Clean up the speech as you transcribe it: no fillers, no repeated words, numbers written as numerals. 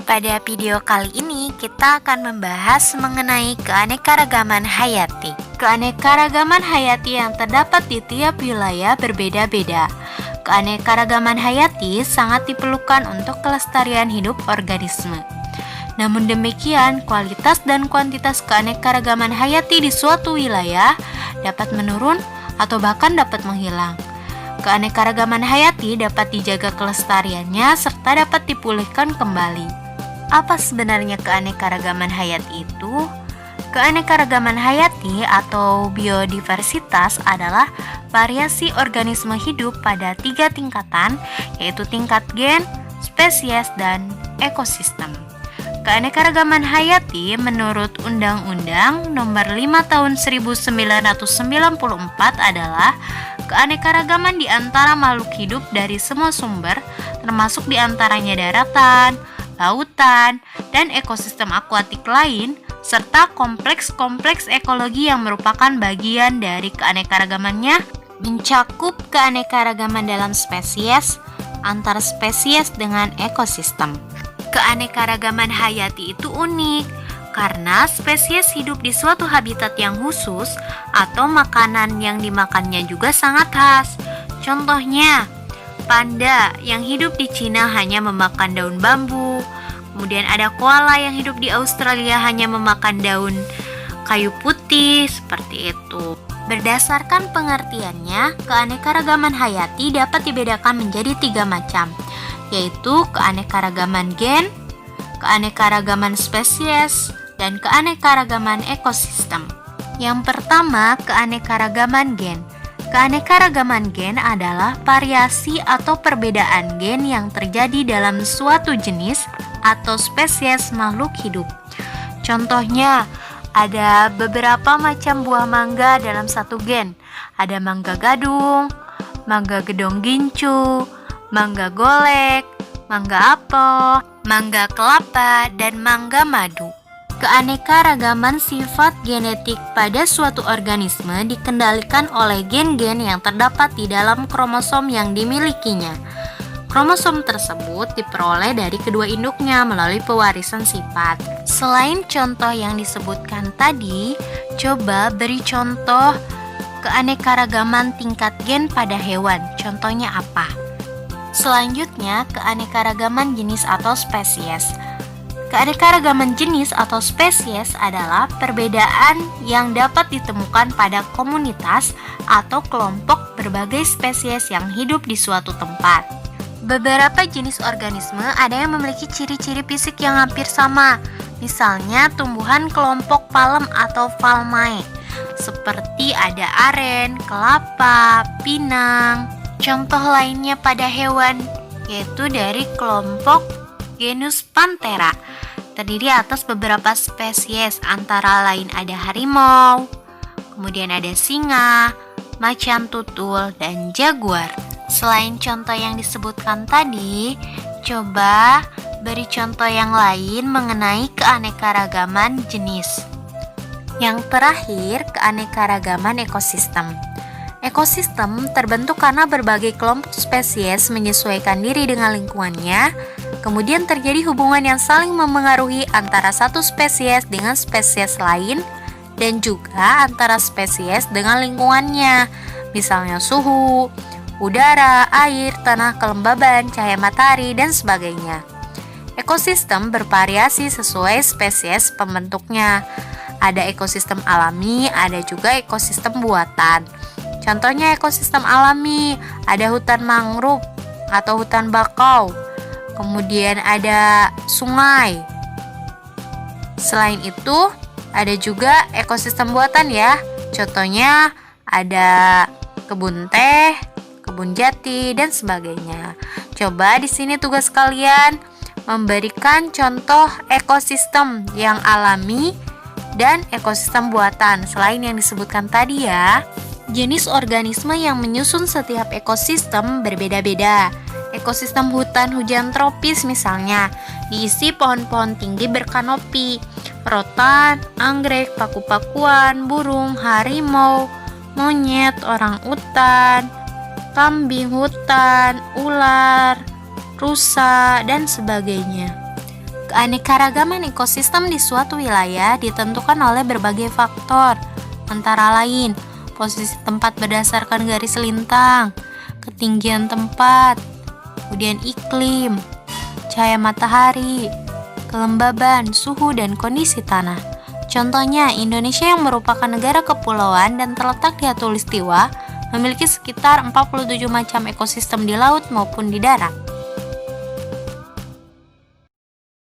Pada video kali ini kita akan membahas mengenai keanekaragaman hayati. Keanekaragaman hayati yang terdapat di tiap wilayah berbeda-beda. Keanekaragaman hayati sangat diperlukan untuk kelestarian hidup organisme. Namun demikian, kualitas dan kuantitas keanekaragaman hayati di suatu wilayah dapat menurun atau bahkan dapat menghilang. Keanekaragaman hayati dapat dijaga kelestariannya serta dapat dipulihkan kembali. Apa sebenarnya keanekaragaman hayati itu? Keanekaragaman hayati atau biodiversitas adalah variasi organisme hidup pada 3 tingkatan, yaitu tingkat gen, spesies, dan ekosistem. Keanekaragaman hayati menurut Undang-Undang Nomor 5 Tahun 1994 adalah keanekaragaman di antara makhluk hidup dari semua sumber, termasuk di antaranya daratan, lautan, dan ekosistem akuatik lain, serta kompleks-kompleks ekologi yang merupakan bagian dari keanekaragamannya, mencakup keanekaragaman dalam spesies, antar spesies dengan ekosistem. Keanekaragaman hayati itu unik, karena spesies hidup di suatu habitat yang khusus atau makanan yang dimakannya juga sangat khas. Contohnya, panda yang hidup di Cina hanya memakan daun bambu. Kemudian ada koala yang hidup di Australia hanya memakan daun kayu putih, seperti itu. Berdasarkan pengertiannya, keanekaragaman hayati dapat dibedakan menjadi 3 macam, yaitu keanekaragaman gen, keanekaragaman spesies, dan keanekaragaman ekosistem. Yang pertama, keanekaragaman gen. Keanekaragaman gen adalah variasi atau perbedaan gen yang terjadi dalam suatu jenis atau spesies makhluk hidup. Contohnya, ada beberapa macam buah mangga dalam satu gen. Ada mangga gadung, mangga gedong gincu, mangga golek, mangga apel, mangga kelapa, dan mangga madu. Keanekaragaman sifat genetik pada suatu organisme dikendalikan oleh gen-gen yang terdapat di dalam kromosom yang dimilikinya. Kromosom tersebut diperoleh dari kedua induknya melalui pewarisan sifat. Selain contoh yang disebutkan tadi, coba beri contoh keanekaragaman tingkat gen pada hewan. Contohnya apa? Selanjutnya, keanekaragaman jenis atau spesies. Keanekaragaman jenis atau spesies adalah perbedaan yang dapat ditemukan pada komunitas atau kelompok berbagai spesies yang hidup di suatu tempat. Beberapa jenis organisme ada yang memiliki ciri-ciri fisik yang hampir sama, misalnya tumbuhan kelompok palem atau palmae, seperti ada aren, kelapa, pinang. Contoh lainnya pada hewan, yaitu dari kelompok genus Panthera, terdiri atas beberapa spesies, antara lain ada harimau, kemudian ada singa, macan tutul, dan jaguar. Selain contoh yang disebutkan tadi, coba beri contoh yang lain mengenai keanekaragaman jenis. Yang terakhir, keanekaragaman ekosistem. Ekosistem terbentuk karena berbagai kelompok spesies menyesuaikan diri dengan lingkungannya. Kemudian terjadi hubungan yang saling memengaruhi antara satu spesies dengan spesies lain dan juga antara spesies dengan lingkungannya, misalnya suhu, udara, air, tanah, kelembaban, cahaya matahari, dan sebagainya. Ekosistem bervariasi sesuai spesies pembentuknya. Ada ekosistem alami, ada juga ekosistem buatan. Contohnya ekosistem alami, ada hutan mangrove atau hutan bakau. Kemudian ada sungai. Selain itu, ada juga ekosistem buatan ya. Contohnya ada kebun teh, kebun jati, dan sebagainya. Coba di sini tugas kalian memberikan contoh ekosistem yang alami dan ekosistem buatan selain yang disebutkan tadi ya. Jenis organisme yang menyusun setiap ekosistem berbeda-beda. Ekosistem hutan hujan tropis misalnya diisi pohon-pohon tinggi berkanopi, rotan, anggrek, paku-pakuan, burung, harimau, monyet, orang utan, kambing hutan, ular, rusa, dan sebagainya. Keanekaragaman ekosistem di suatu wilayah ditentukan oleh berbagai faktor, antara lain posisi tempat berdasarkan garis lintang, ketinggian tempat, kemudian iklim, cahaya matahari, kelembaban, suhu, dan kondisi tanah. Contohnya, Indonesia yang merupakan negara kepulauan dan terletak di khatulistiwa memiliki sekitar 47 macam ekosistem di laut maupun di darat.